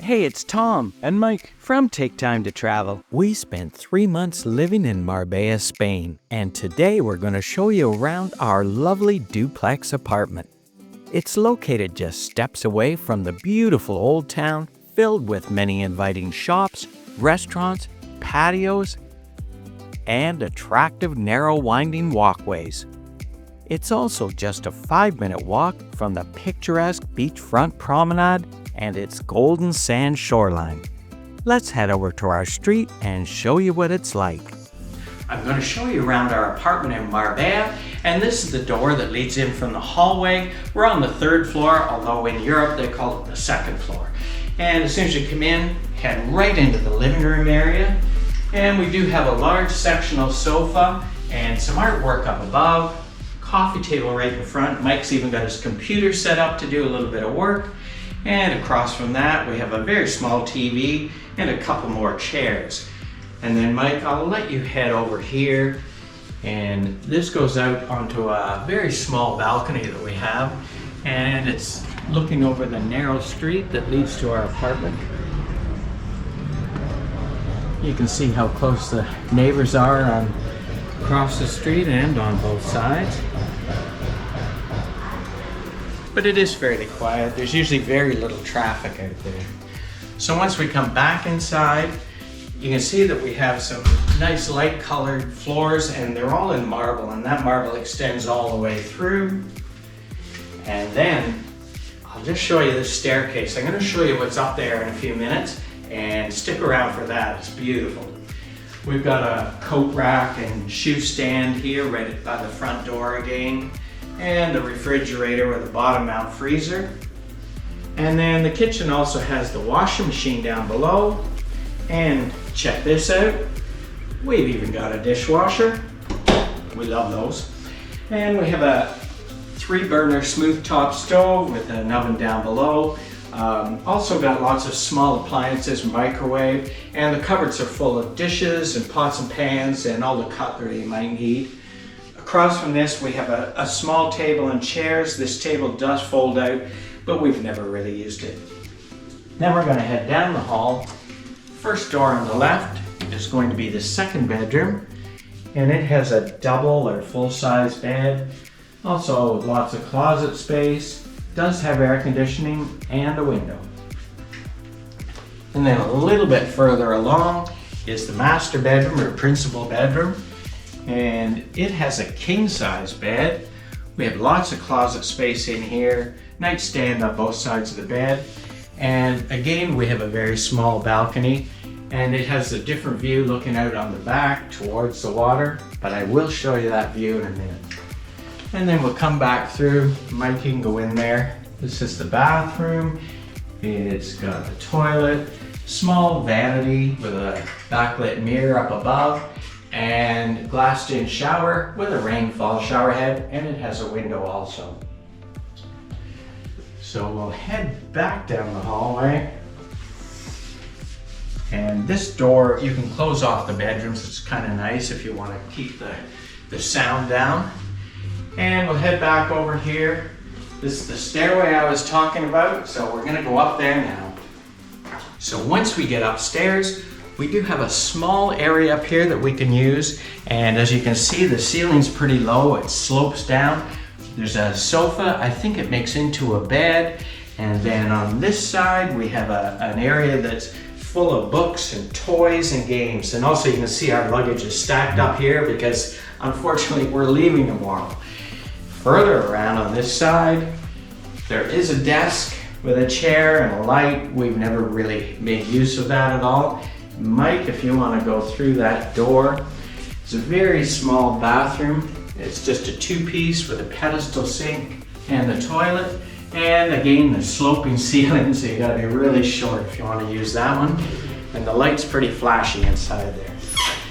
Hey, it's Tom And Mike. from Take Time to Travel. We spent 3 months living in Marbella, Spain, and today we're going to show you around our lovely duplex apartment. It's located just steps away from the beautiful old town, filled with many inviting shops, restaurants, patios, and attractive narrow winding walkways. It's also just a 5-minute walk from the picturesque beachfront promenade and its golden sand shoreline. Let's head over to our street and show you what it's like. I'm going to show you around our apartment in Marbella, and this is the door that leads in from the hallway. We're on the 3rd floor, although in Europe they call it the 2nd floor. And as soon as you come in, head right into the living room area. And we do have a large sectional sofa and some artwork up above, coffee table right in front. Mike's even got his computer set up to do a little bit of work. And across from that, we have a very small TV and a couple more chairs. And then Mike, I'll let you head over here. And this goes out onto a very small balcony that we have. And it's looking over the narrow street that leads to our apartment. You can see how close the neighbors are across the street and on both sides. But it is fairly quiet. There's usually very little traffic out there. So once we come back inside, you can see that we have some nice light colored floors, and they're all in marble, and that marble extends all the way through. And then I'll just show you the staircase. I'm going to show you what's up there in a few minutes, and stick around for that. It's beautiful. We've got a coat rack and shoe stand here right by the front door again, and a refrigerator with a bottom mount freezer. And then the kitchen also has the washing machine down below. And check this out, we've even got a dishwasher. We love those. And we have a 3-burner smooth top stove with an oven down below. Also got lots of small appliances, microwave, and the cupboards are full of dishes and pots and pans and all the cutlery you might need. Across from this, we have a small table and chairs. This table does fold out, but we've never really used it. Then we're going to head down the hall. First door on the left is going to be the 2nd bedroom, and it has a double or full-size bed. Also lots of closet space. Does have air conditioning and a window. And then a little bit further along is the master bedroom or principal bedroom. And it has a king-size bed. We have lots of closet space in here, nightstand on both sides of the bed. And again, we have a very small balcony, and it has a different view looking out on the back towards the water, but I will show you that view in a minute. And then we'll come back through. Mike can go in there. This is the bathroom. It's got a toilet, small vanity with a backlit mirror up above, and glassed-in shower with a rainfall shower head, and it has a window also. So we'll head back down the hallway. And this door, you can close off the bedrooms. It's kind of nice if you want to keep the sound down. And we'll head back over here. This is the stairway I was talking about, so we're going to go up there now. So once we get upstairs, we do have a small area up here that we can use, and as you can see, the ceiling's pretty low. It slopes down. There's a sofa. I think it makes into a bed. And then on this side, we have an area that's full of books and toys and games. And also you can see our luggage is stacked up here because unfortunately we're leaving tomorrow. Further around on this side, there is a desk with a chair and a light. We've never really made use of that at all. Mike, if you want to go through that door, it's a very small bathroom. It's just a 2-piece with a pedestal sink and the toilet. And again, the sloping ceiling, so you gotta be really short if you want to use that one. And the light's pretty flashy inside there.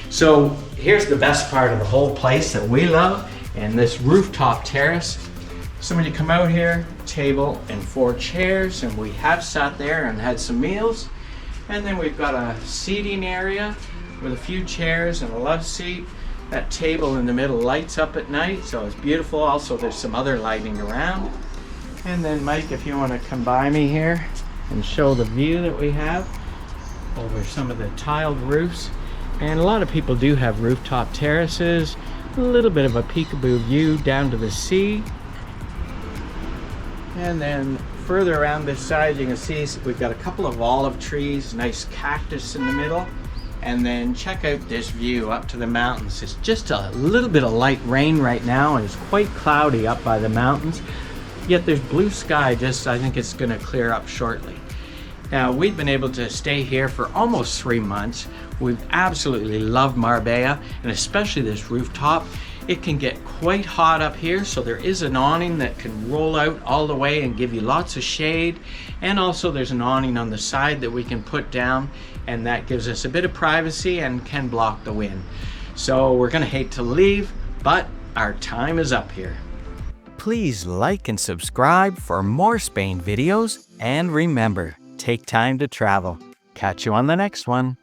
So here's the best part of the whole place that we love, and this rooftop terrace. So when you come out here, table and 4 chairs, and we have sat there and had some meals. And then we've got a seating area with a few chairs and a love seat. That table in the middle lights up at night, so it's beautiful. Also, there's some other lighting around. And then Mike, if you want to come by me here and show the view that we have over some of the tiled roofs. And a lot of people do have rooftop terraces, a little bit of a peekaboo view down to the sea. And then further around this side, you can see we've got a couple of olive trees, nice cactus in the middle. And then check out this view up to the mountains. It's just a little bit of light rain right now, and it's quite cloudy up by the mountains. Yet there's blue sky, I think it's gonna clear up shortly. Now, we've been able to stay here for almost 3 months. We've absolutely loved Marbella, and especially this rooftop. It can get quite hot up here, so there is an awning that can roll out all the way and give you lots of shade. And also there's an awning on the side that we can put down, and that gives us a bit of privacy and can block the wind. So we're gonna hate to leave, but our time is up here. Please like and subscribe for more Spain videos, and remember, take time to travel. Catch you on the next one.